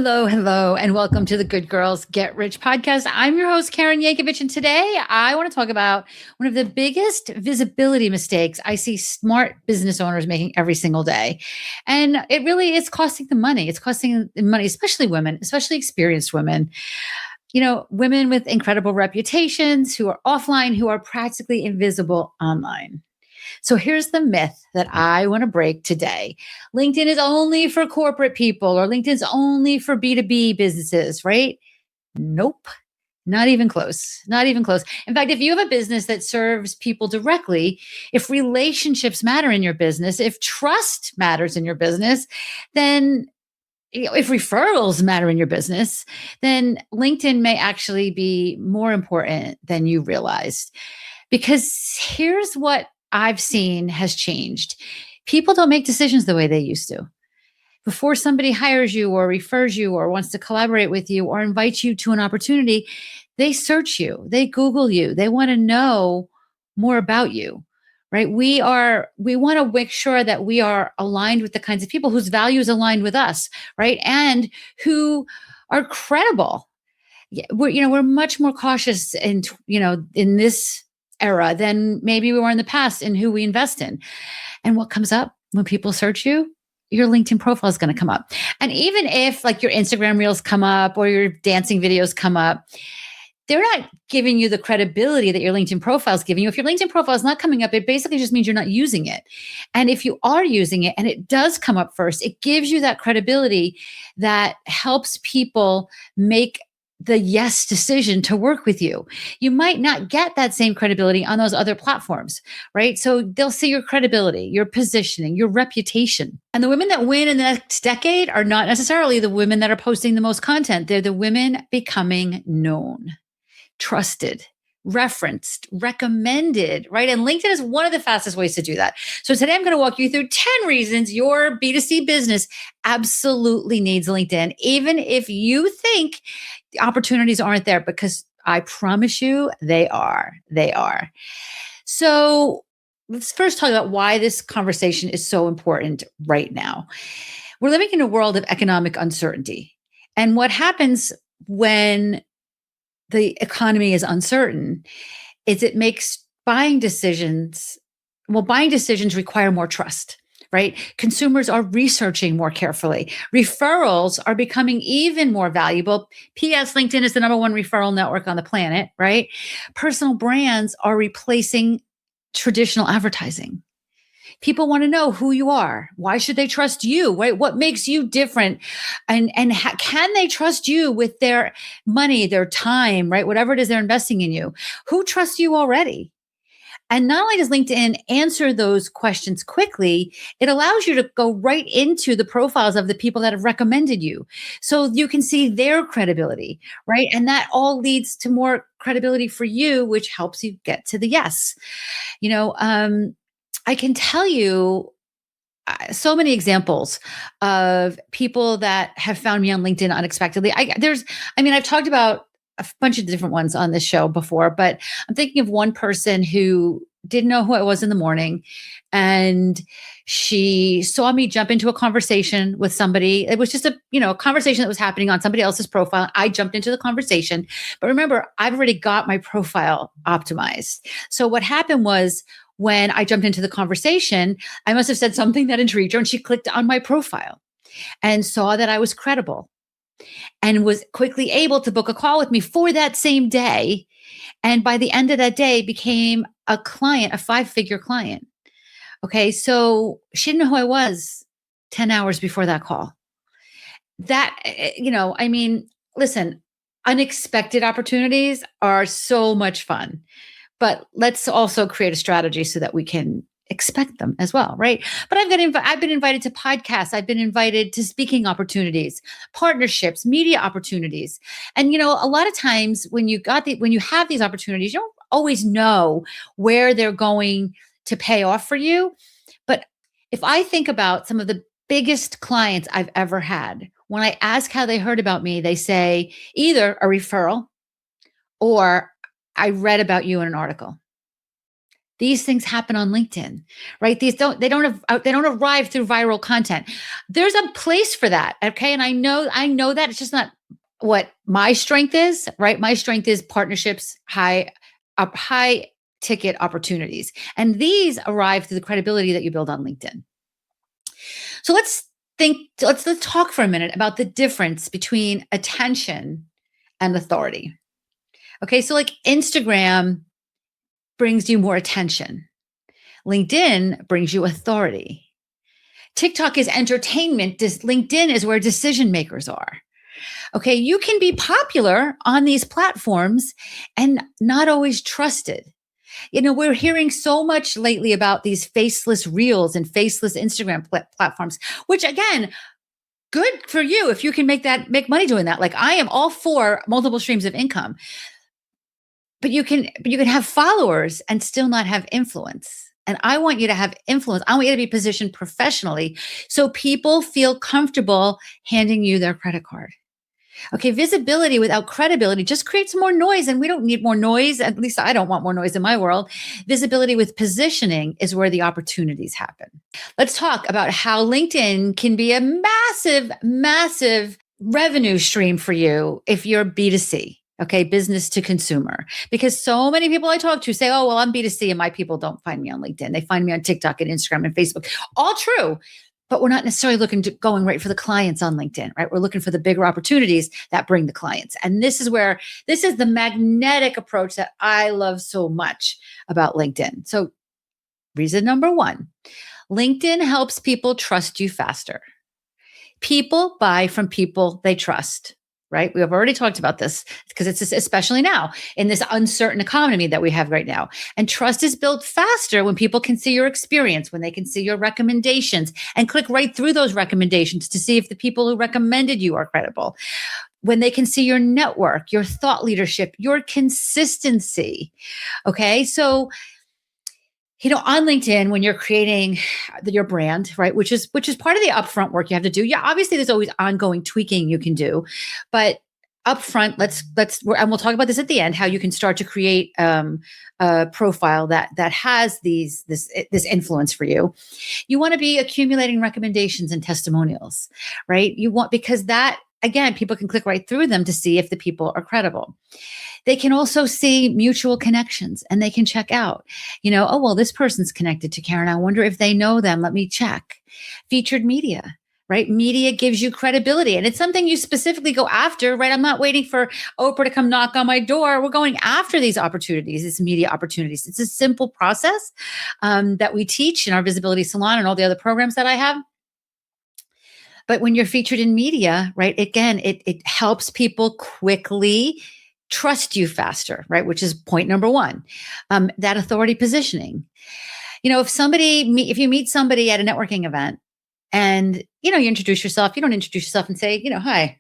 Hello, hello, and welcome to the Good Girls Get Rich podcast. I'm your host, Karen Yankovich, and today I want to talk about one of the biggest visibility mistakes I see smart business owners making every single day. And it really is costing them money. It's costing them money, especially women, especially experienced women. Women with incredible reputations who are offline, who are practically invisible online. So here's the myth that I want to break today. LinkedIn is only for corporate people, or LinkedIn's only for B2B businesses, right? Nope. Not even close. Not even close. In fact, if you have a business that serves people directly, if relationships matter in your business, if trust matters in your business, then if referrals matter in your business, then LinkedIn may actually be more important than you realized. Because here's what I've seen has changed. People don't make decisions the way they used to. Before somebody hires you or refers you or wants to collaborate with you or invites you to an opportunity, they search you, they Google you, they want to know more about you, right? We want to make sure that we are aligned with the kinds of people whose values align with us, right? And who are credible. Yeah, we're much more cautious in this era than maybe we were in the past in who we invest in. And what comes up when people search you? Your LinkedIn profile is going to come up. And even if like your Instagram reels come up or your dancing videos come up, they're not giving you the credibility that your LinkedIn profile is giving you. If your LinkedIn profile is not coming up, it basically just means you're not using it. And if you are using it and it does come up first, it gives you that credibility that helps people make the yes decision to work with you. You might not get that same credibility on those other platforms, right? So they'll see your credibility, your positioning, your reputation. And the women that win in the next decade are not necessarily the women that are posting the most content. They're the women becoming known, trusted, referenced, recommended, right? And LinkedIn is one of the fastest ways to do that. So today I'm going to walk you through 10 reasons your B2C business absolutely needs LinkedIn, even if you think the opportunities aren't there, because I promise you they are. They are. So let's first talk about why this conversation is so important right now. We're living in a world of economic uncertainty. And what happens when the economy is uncertain is it makes buying decisions require more trust, right? Consumers are researching more carefully. Referrals are becoming even more valuable. P.S. LinkedIn is the number one referral network on the planet, right? Personal brands are replacing traditional advertising. People want to know who you are. Why should they trust you? Right? What makes you different? And can they trust you with their money, their time, right? Whatever it is they're investing in you. Who trusts you already? And not only does LinkedIn answer those questions quickly, it allows you to go right into the profiles of the people that have recommended you. So you can see their credibility, right? And that all leads to more credibility for you, which helps you get to the yes. You know, I can tell you so many examples of people that have found me on LinkedIn unexpectedly. I've talked about a bunch of different ones on this show before, but I'm thinking of one person who didn't know who I was in the morning, and she saw me jump into a conversation with somebody. It was just a conversation that was happening on somebody else's profile. I jumped into the conversation, but remember, I've already got my profile optimized. So what happened was, when I jumped into the conversation, I must have said something that intrigued her, and she clicked on my profile and saw that I was credible and was quickly able to book a call with me for that same day. And by the end of that day, became a client, a 5-figure client. Okay. So she didn't know who I was 10 hours before that call. Listen, unexpected opportunities are so much fun. But let's also create a strategy so that we can expect them as well, right? But I've been invited to podcasts. I've been invited to speaking opportunities, partnerships, media opportunities. And a lot of times when you have these opportunities, you don't always know where they're going to pay off for you. But if I think about some of the biggest clients I've ever had, when I ask how they heard about me, they say either a referral or I read about you in an article. These things happen on LinkedIn, right? They don't arrive through viral content. There's a place for that, okay? And I know that it's just not what my strength is, right? My strength is partnerships, high ticket opportunities. And these arrive through the credibility that you build on LinkedIn. So let's talk for a minute about the difference between attention and authority. Okay, so like Instagram brings you more attention. LinkedIn brings you authority. TikTok is entertainment. LinkedIn is where decision makers are. Okay, you can be popular on these platforms and not always trusted. We're hearing so much lately about these faceless reels and faceless Instagram platforms, which again, good for you if you can make money doing that. Like I am all for multiple streams of income. But you can have followers and still not have influence. And I want you to have influence. I want you to be positioned professionally so people feel comfortable handing you their credit card. Okay, visibility without credibility just creates more noise, and we don't need more noise. At least I don't want more noise in my world. Visibility with positioning is where the opportunities happen. Let's talk about how LinkedIn can be a massive, massive revenue stream for you if you're B2C. Okay, business to consumer. Because so many people I talk to say, oh, well, I'm B2C and my people don't find me on LinkedIn. They find me on TikTok and Instagram and Facebook. All true. But we're not necessarily going right for the clients on LinkedIn, right? We're looking for the bigger opportunities that bring the clients. And this is the magnetic approach that I love so much about LinkedIn. So reason number one, LinkedIn helps people trust you faster. People buy from people they trust. Right? We have already talked about this because it's especially now in this uncertain economy that we have right now. And trust is built faster when people can see your experience, when they can see your recommendations and click right through those recommendations to see if the people who recommended you are credible. When they can see your network, your thought leadership, your consistency. Okay. So on LinkedIn, when you're creating your brand, right, which is part of the upfront work you have to do. Yeah, obviously there's always ongoing tweaking you can do, but upfront, and we'll talk about this at the end, how you can start to create a profile that has this influence for you. You want to be accumulating recommendations and testimonials, right? Because that, again, people can click right through them to see if the people are credible. They can also see mutual connections and they can check out, oh, well, this person's connected to Karen. I wonder if they know them. Let me check. Featured media, right? Media gives you credibility and it's something you specifically go after, right? I'm not waiting for Oprah to come knock on my door. We're going after these opportunities, these media opportunities. It's a simple process that we teach in our visibility salon and all the other programs that I have. But when you're featured in media, right, again, it helps people quickly trust you faster, right? Which is point number one, that authority positioning. If you meet somebody at a networking event and, you introduce yourself, you don't introduce yourself and say, hi,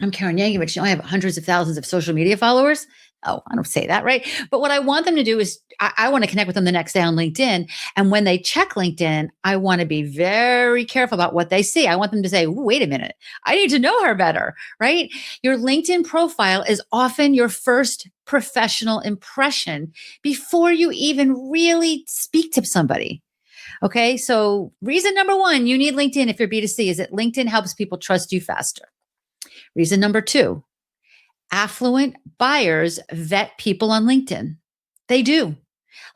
I'm Karen Yankovich. I have hundreds of thousands of social media followers. Oh, I don't say that, right? But what I want them to do is I want to connect with them the next day on LinkedIn. And when they check LinkedIn, I want to be very careful about what they see. I want them to say, wait a minute, I need to know her better, right? Your LinkedIn profile is often your first professional impression before you even really speak to somebody. Okay, so reason number one, you need LinkedIn if you're B2C, is that LinkedIn helps people trust you faster. Reason number two, affluent buyers vet people on LinkedIn. They do.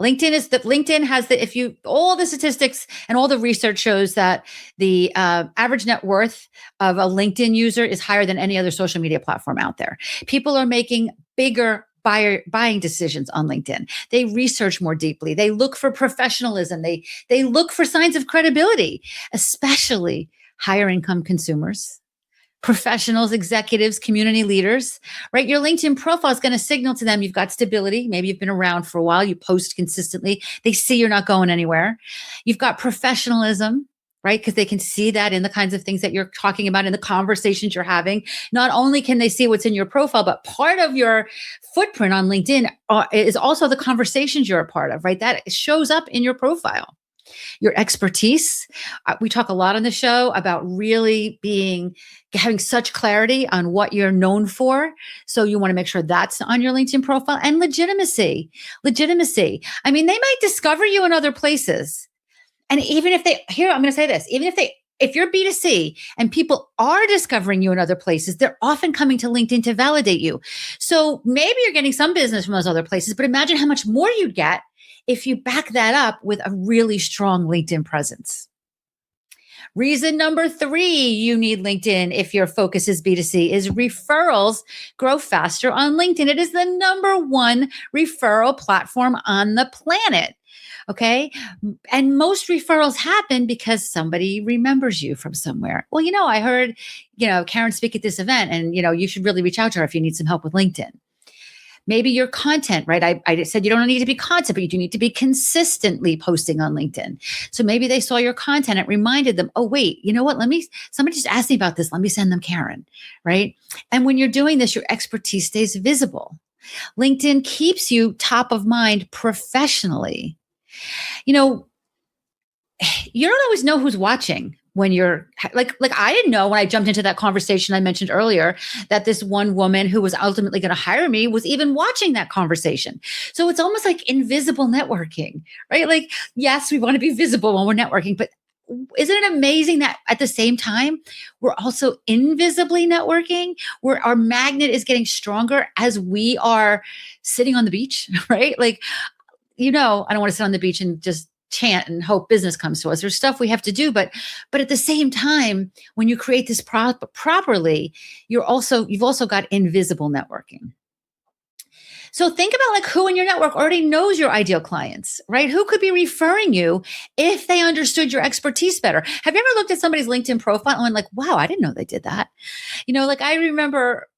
LinkedIn has all the statistics and all the research shows that the average net worth of a LinkedIn user is higher than any other social media platform out there. People are making bigger buying decisions on LinkedIn. They research more deeply. They look for professionalism. They look for signs of credibility, especially higher income consumers, professionals, executives, community leaders, right? Your LinkedIn profile is going to signal to them you've got stability. Maybe you've been around for a while. You post consistently. They see you're not going anywhere. You've got professionalism, right? Because they can see that in the kinds of things that you're talking about, in the conversations you're having. Not only can they see what's in your profile, but part of your footprint on LinkedIn is also the conversations you're a part of, right? That shows up in your profile. Your expertise. We talk a lot on the show about really having such clarity on what you're known for. So you want to make sure that's on your LinkedIn profile. And legitimacy. I mean, they might discover you in other places. And even if I'm going to say this, if you're B2C and people are discovering you in other places, they're often coming to LinkedIn to validate you. So maybe you're getting some business from those other places, but imagine how much more you'd get if you back that up with a really strong LinkedIn presence. Reason number 3 you need LinkedIn if your focus is B2C is referrals grow faster on LinkedIn. It is the number 1 referral platform on the planet. Okay. And most referrals happen because somebody remembers you from somewhere. Well, I heard, Karen speak at this event and, you should really reach out to her if you need some help with LinkedIn. Maybe your content, right? I said you don't need to be content, but you do need to be consistently posting on LinkedIn. So maybe they saw your content. It reminded them, oh, wait, you know what? Somebody just asked me about this. Let me send them Karen, right? And when you're doing this, your expertise stays visible. LinkedIn keeps you top of mind professionally. You don't always know who's watching when you're like I didn't know when I jumped into that conversation I mentioned earlier that this one woman who was ultimately going to hire me was even watching that conversation. So it's almost like invisible networking, right? Like, yes, we want to be visible when we're networking, but isn't it amazing that at the same time, we're also invisibly networking, where our magnet is getting stronger as we are sitting on the beach, right? Like, I don't want to sit on the beach and just chant and hope business comes to us. There's stuff we have to do, but at the same time, when you create this properly, you've also got invisible networking. So think about like who in your network already knows your ideal clients, right? Who could be referring you if they understood your expertise better? Have you ever looked at somebody's LinkedIn profile and went like, wow, I didn't know they did that. Like I remember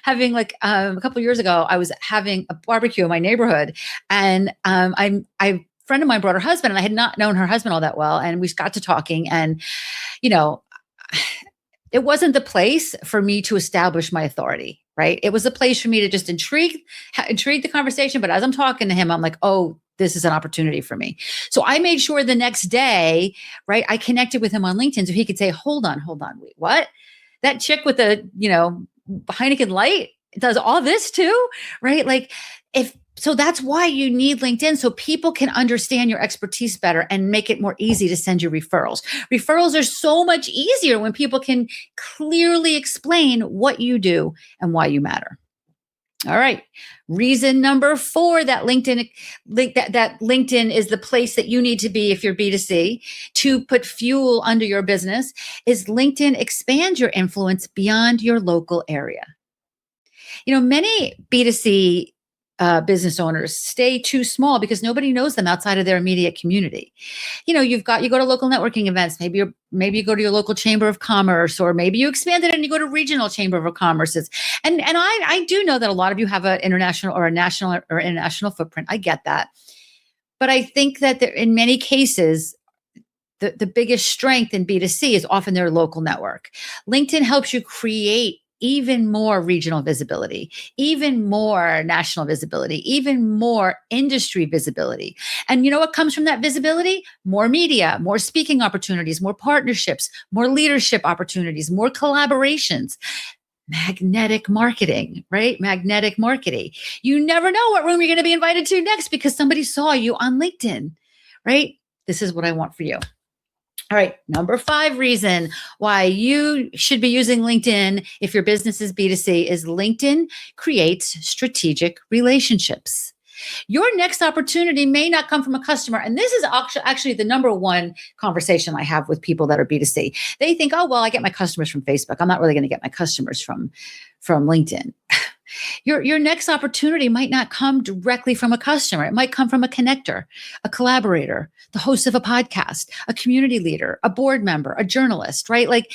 having a couple of years ago, I was having a barbecue in my neighborhood and a friend of mine brought her husband and I had not known her husband all that well. And we got to talking and, it wasn't the place for me to establish my authority, right? It was a place for me to just intrigue the conversation. But as I'm talking to him, I'm like, oh, this is an opportunity for me. So I made sure the next day, right, I connected with him on LinkedIn so he could say, hold on, wait, what? That chick with the, Heineken Light does all this too, right? So that's why you need LinkedIn so people can understand your expertise better and make it more easy to send you referrals. Referrals are so much easier when people can clearly explain what you do and why you matter. All right. Reason number 4 that LinkedIn is the place that you need to be if you're B2C to put fuel under your business is LinkedIn expands your influence beyond your local area. Many B2C business owners stay too small because nobody knows them outside of their immediate community. You go to local networking events. Maybe you go to your local chamber of commerce, or maybe you expand it and you go to regional chamber of commerces. And I do know that a lot of you have an international or a national or international footprint. I get that, but I think that in many cases, the biggest strength in B2C is often their local network. LinkedIn helps you create even more regional visibility, even more national visibility, even more industry visibility. And you know what comes from that visibility? More media, more speaking opportunities, more partnerships, more leadership opportunities, more collaborations. Magnetic marketing, right? Magnetic marketing. You never know what room you're going to be invited to next because somebody saw you on LinkedIn, right? This is what I want for you. All right. Number 5 reason why you should be using LinkedIn if your business is B2C is LinkedIn creates strategic relationships. Your next opportunity may not come from a customer. And this is actually the number 1 conversation I have with people that are B2C. They think, oh, well, I get my customers from Facebook. I'm not really going to get my customers from LinkedIn. Your next opportunity might not come directly from a customer. It might come from a connector, a collaborator, the host of a podcast, a community leader, a board member, a journalist, right? Like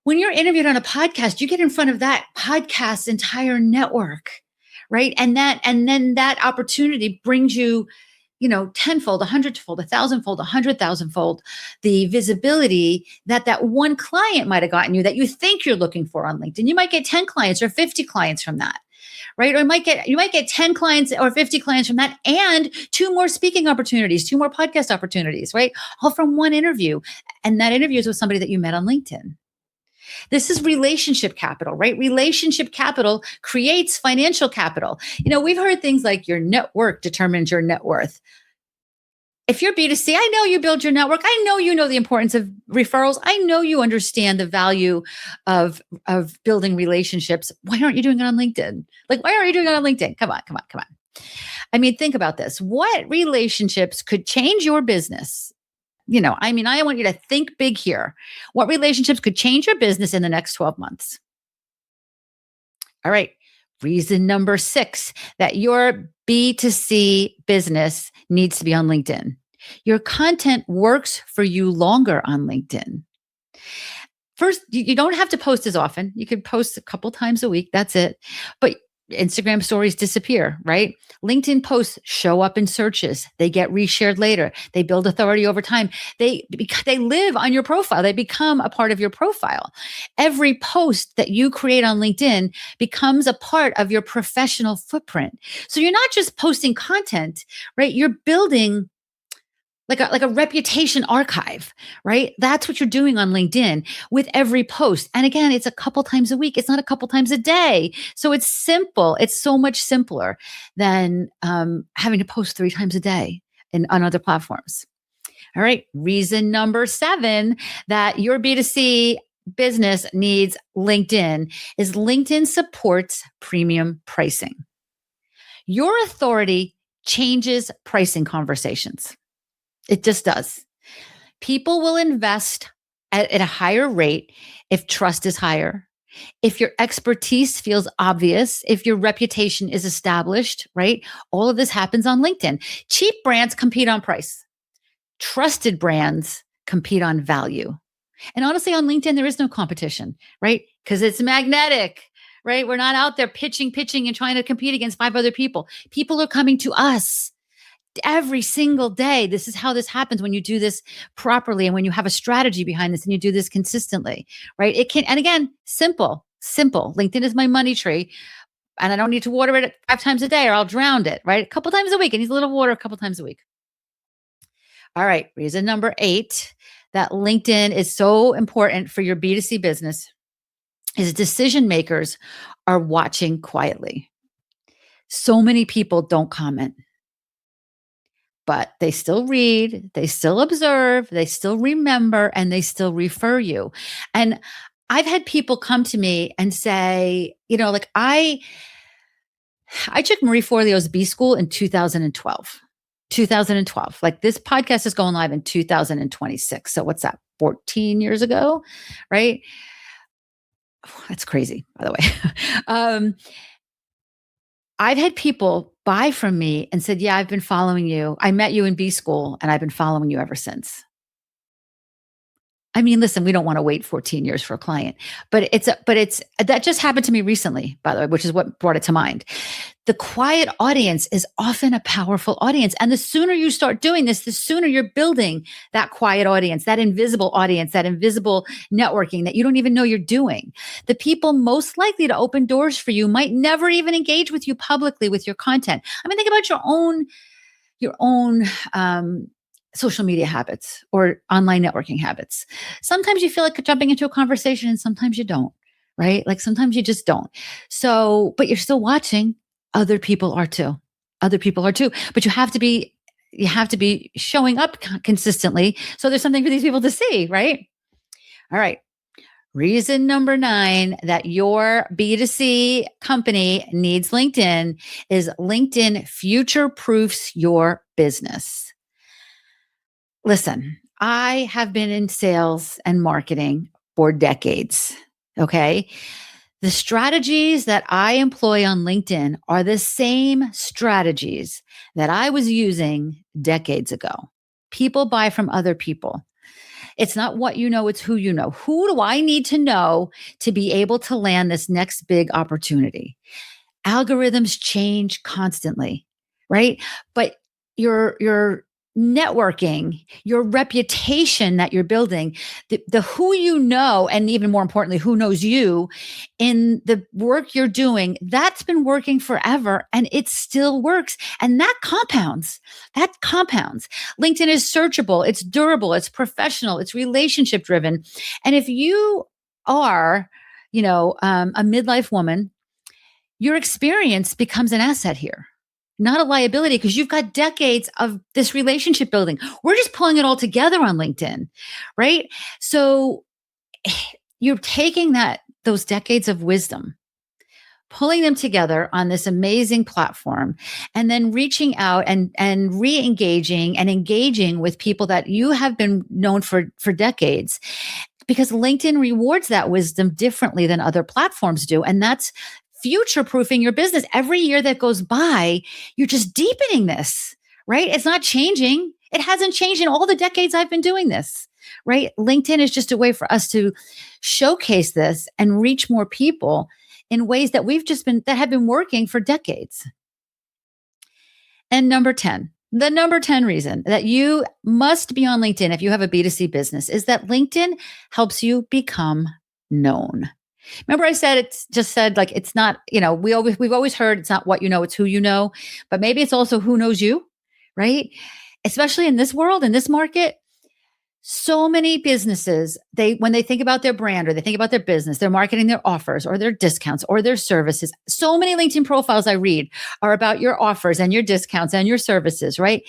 when you're interviewed on a podcast, you get in front of that podcast's entire network, right? And then that opportunity brings you, tenfold, 100-fold, 1,000-fold, 100,000-fold, the visibility that one client might have gotten you that you think you're looking for on LinkedIn. You might get 10 clients or 50 clients from that. right? Or you might get 10 clients or 50 clients from that and two more speaking opportunities, two more podcast opportunities, right? All from one interview. And that interview is with somebody that you met on LinkedIn. This is relationship capital, right? Relationship capital creates financial capital. We've heard things like your network determines your net worth. If you're B2C, I know you build your network. I know you know the importance of referrals. I know you understand the value of building relationships. Why aren't you doing it on LinkedIn? Like, why aren't you doing it on LinkedIn? Come on, come on, come on. I mean, think about this. What relationships could change your business? I want you to think big here. What relationships could change your business in the next 12 months? All right. Reason number 6 that your B2C business needs to be on LinkedIn. Your content works for you longer on LinkedIn. First, you don't have to post as often. You could post a couple times a week. That's it. But Instagram stories disappear, right? LinkedIn posts show up in searches. They get reshared later. They build authority over time. They live on your profile. They become a part of your profile. Every post that you create on LinkedIn becomes a part of your professional footprint. So you're not just posting content, right? You're building like a reputation archive, right? That's what you're doing on LinkedIn with every post. And again, it's a couple times a week. It's not a couple times a day. So it's simple. It's so much simpler than having to post 3 times a day on other platforms. All right. Reason number 7 that your B2C business needs LinkedIn is LinkedIn supports premium pricing. Your authority changes pricing conversations. It just does. People will invest at a higher rate if trust is higher, if your expertise feels obvious, if your reputation is established, right? All of this happens on LinkedIn. Cheap brands compete on price. Trusted brands compete on value. And honestly, on LinkedIn, there is no competition, right? Because it's magnetic, right? We're not out there pitching, and trying to compete against 5 other people. People are coming to us every single day. This is how this happens when you do this properly and when you have a strategy behind this and you do this consistently, right? And again, simple. LinkedIn is my money tree and I don't need to water it 5 times a day or I'll drown it, right? A couple times a week. It needs a little water a couple times a week. All right. Reason number 8 that LinkedIn is so important for your B2C business is decision makers are watching quietly. So many people don't comment, but they still read, they still observe, they still remember, and they still refer you. And I've had people come to me and say, like I took Marie Forleo's B School in 2012. 2012. Like this podcast is going live in 2026. So what's that? 14 years ago, right? That's crazy, by the way. I've had people buy from me and said, yeah, I've been following you. I met you in B School and I've been following you ever since. I mean, listen, we don't want to wait 14 years for a client, but that just happened to me recently, by the way, which is what brought it to mind. The quiet audience is often a powerful audience. And the sooner you start doing this, the sooner you're building that quiet audience, that invisible networking that you don't even know you're doing. The people most likely to open doors for you might never even engage with you publicly with your content. I mean, think about your own social media habits or online networking habits. Sometimes you feel like jumping into a conversation and sometimes you don't, right? Like sometimes you just don't. So, but you're still watching. Other people are too. But you have to be showing up consistently. So there's something for these people to see, right? All right. Reason number 9 that your B2C company needs LinkedIn is LinkedIn future-proofs your business. Listen, I have been in sales and marketing for decades, okay? The strategies that I employ on LinkedIn are the same strategies that I was using decades ago. People buy from other people. It's not what you know, it's who you know. Who do I need to know to be able to land this next big opportunity? Algorithms change constantly, right? But your networking, your reputation that you're building, the who you know, and even more importantly, who knows you in the work you're doing, that's been working forever and it still works. And that compounds. That compounds. LinkedIn is searchable, it's durable, it's professional, it's relationship driven. And if you are, a midlife woman, your experience becomes an asset here, not a liability, because you've got decades of this relationship building. We're just pulling it all together on LinkedIn, right? So you're taking those decades of wisdom, pulling them together on this amazing platform, and then reaching out and re-engaging and engaging with people that you have been known for decades, because LinkedIn rewards that wisdom differently than other platforms do. And that's future proofing your business. Every year that goes by, you're just deepening this, right? It's not changing. It hasn't changed in all the decades I've been doing this, right? LinkedIn is just a way for us to showcase this and reach more people in ways that that have been working for decades. And number 10, the number 10 reason that you must be on LinkedIn if you have a B2C business is that LinkedIn helps you become known. Remember I said, it's not, we've always heard it's not what you know, it's who you know, but maybe it's also who knows you, right? Especially in this world, in this market. So many businesses, when they think about their brand or they think about their business, they're marketing their offers or their discounts or their services. So many LinkedIn profiles I read are about your offers and your discounts and your services, right?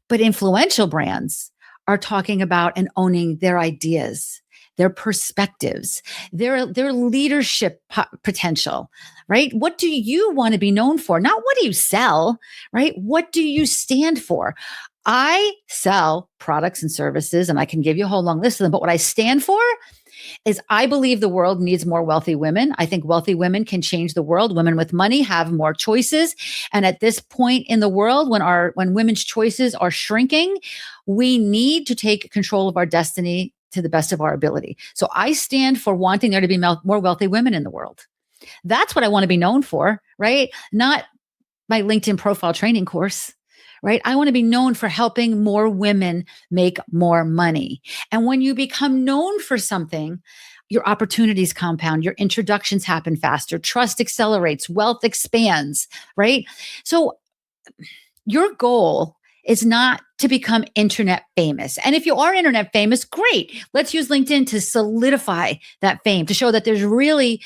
But influential brands are talking about and owning their ideas, their perspectives, their leadership potential, right? What do you want to be known for? Not what do you sell, right? What do you stand for? I sell products and services, and I can give you a whole long list of them. But what I stand for is I believe the world needs more wealthy women. I think wealthy women can change the world. Women with money have more choices. And at this point in the world, when women's choices are shrinking, we need to take control of our destiny to the best of our ability. So I stand for wanting there to be more wealthy women in the world. That's what I want to be known for, right? Not my LinkedIn profile training course. Right? I want to be known for helping more women make more money. And when you become known for something, your opportunities compound, your introductions happen faster, trust accelerates, wealth expands, right? So your goal is not to become internet famous. And if you are internet famous, great. Let's use LinkedIn to solidify that fame, to show that there's really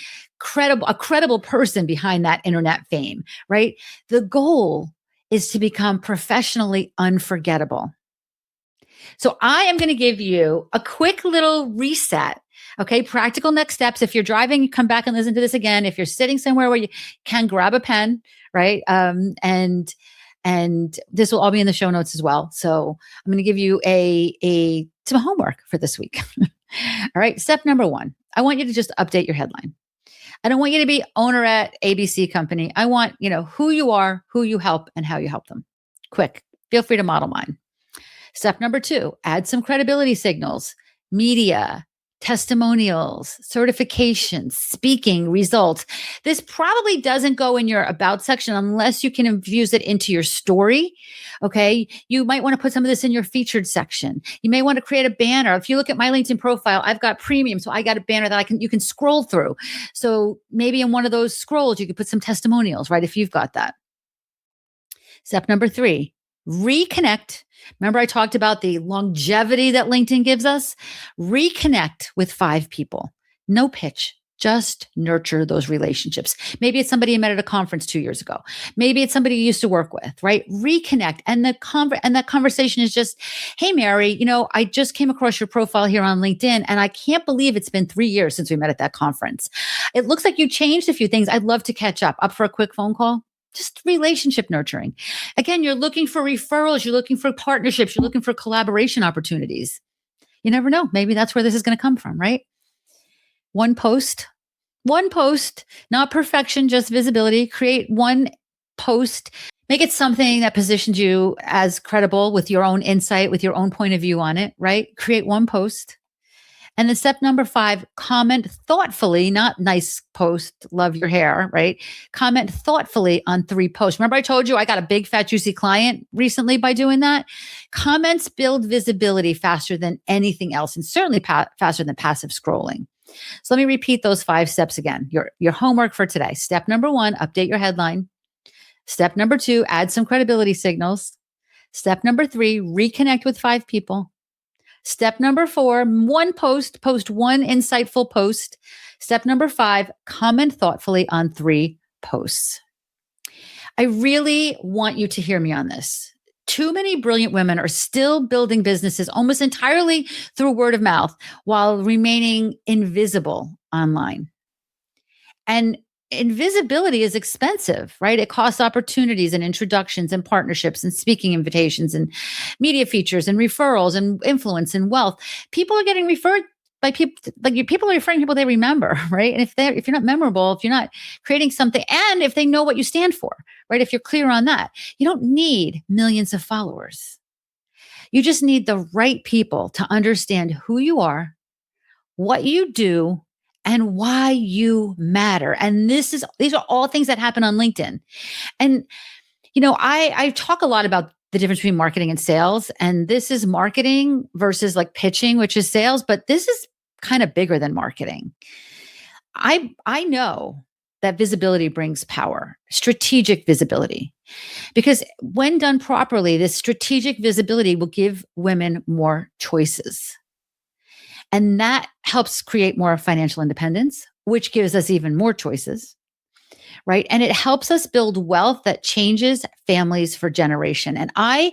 a credible person behind that internet fame, right? The goal is to become professionally unforgettable. So I am going to give you a quick little reset. Okay. Practical next steps. If you're driving, you come back and listen to this again. If you're sitting somewhere where you can, grab a pen, right? And this will all be in the show notes as well. So I'm going to give you some homework for this week. All right. Step number 1, I want you to just update your headline. I don't want you to be owner at ABC company. I want, who you are, who you help, and how you help them. Quick. Feel free to model mine. Step number 2, add some credibility signals, media, testimonials, certifications, speaking, results. This probably doesn't go in your about section unless you can infuse it into your story. Okay. You might want to put some of this in your featured section. You may want to create a banner. If you look at my LinkedIn profile, I've got premium. So I got a banner that you can scroll through. So maybe in one of those scrolls, you could put some testimonials, right? If you've got that. Step number 3, reconnect. Remember, I talked about the longevity that LinkedIn gives us? Reconnect with 5 people. No pitch. Just nurture those relationships. Maybe it's somebody you met at a conference 2 years ago. Maybe it's somebody you used to work with, right? Reconnect. And that conversation is just, hey, Mary, I just came across your profile here on LinkedIn, and I can't believe it's been 3 years since we met at that conference. It looks like you changed a few things. I'd love to catch up for a quick phone call. Just relationship nurturing. Again, you're looking for referrals. You're looking for partnerships. You're looking for collaboration opportunities. You never know. Maybe that's where this is going to come from, right? One post, not perfection, just visibility. Create one post. Make it something that positions you as credible with your own insight, with your own point of view on it, right? Create one post. And then step number 5, comment thoughtfully, not nice post, love your hair, right? Comment thoughtfully on 3 posts. Remember I told you I got a big fat juicy client recently by doing that? Comments build visibility faster than anything else, and certainly faster than passive scrolling. So let me repeat those 5 steps again. Your homework for today. Step number 1, update your headline. Step number 2, add some credibility signals. Step number 3, reconnect with 5 people. Step number 4, post one insightful post. Step number 5, comment thoughtfully on 3 posts. I really want you to hear me on this. Too many brilliant women are still building businesses almost entirely through word of mouth while remaining invisible online. And invisibility is expensive, right? It costs opportunities and introductions and partnerships and speaking invitations and media features and referrals and influence and wealth. People are getting referred by people, people are referring people they remember, right? And if you're not memorable, if you're not creating something, and if they know what you stand for, right? If you're clear on that, you don't need millions of followers. You just need the right people to understand who you are, what you do, and why you matter. And these are all things that happen on LinkedIn. And, I talk a lot about the difference between marketing and sales. And this is marketing versus like pitching, which is sales, but this is kind of bigger than marketing. I know that visibility brings power, strategic visibility, because when done properly, this strategic visibility will give women more choices. And that helps create more financial independence, which gives us even more choices, right? And it helps us build wealth that changes families for generation. And I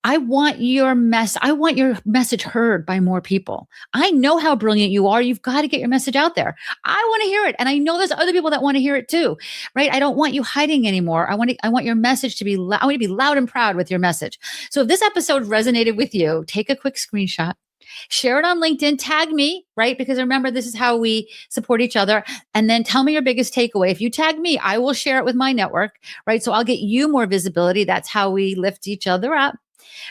want your message heard by more people. I know how brilliant you are. You've got to get your message out there. I want to hear it. And I know there's other people that want to hear it too, right? I don't want you hiding anymore. I want your message to be I want you to be loud and proud with your message. So if this episode resonated with you, take a quick screenshot. Share it on LinkedIn, tag me, right? Because remember, this is how we support each other. And then tell me your biggest takeaway. If you tag me, I will share it with my network, right? So I'll get you more visibility. That's how we lift each other up,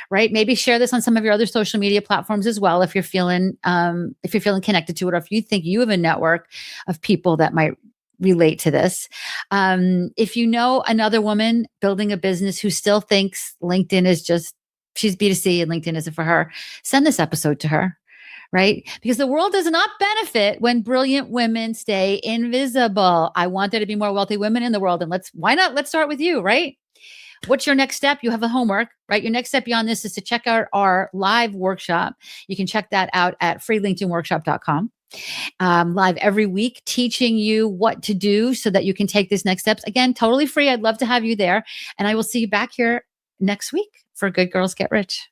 right? Maybe share this on some of your other social media platforms as well. If you're feeling connected to it, or if you think you have a network of people that might relate to this. If you know another woman building a business who still thinks LinkedIn is she's B2C and LinkedIn isn't for her, send this episode to her, right? Because the world does not benefit when brilliant women stay invisible. I want there to be more wealthy women in the world. And let's start with you, right? What's your next step? You have a homework, right? Your next step beyond this is to check out our live workshop. You can check that out at freelinkedinworkshop.com. Live every week, teaching you what to do so that you can take these next steps. Again, totally free. I'd love to have you there. And I will see you back here next week for Good Girls Get Rich.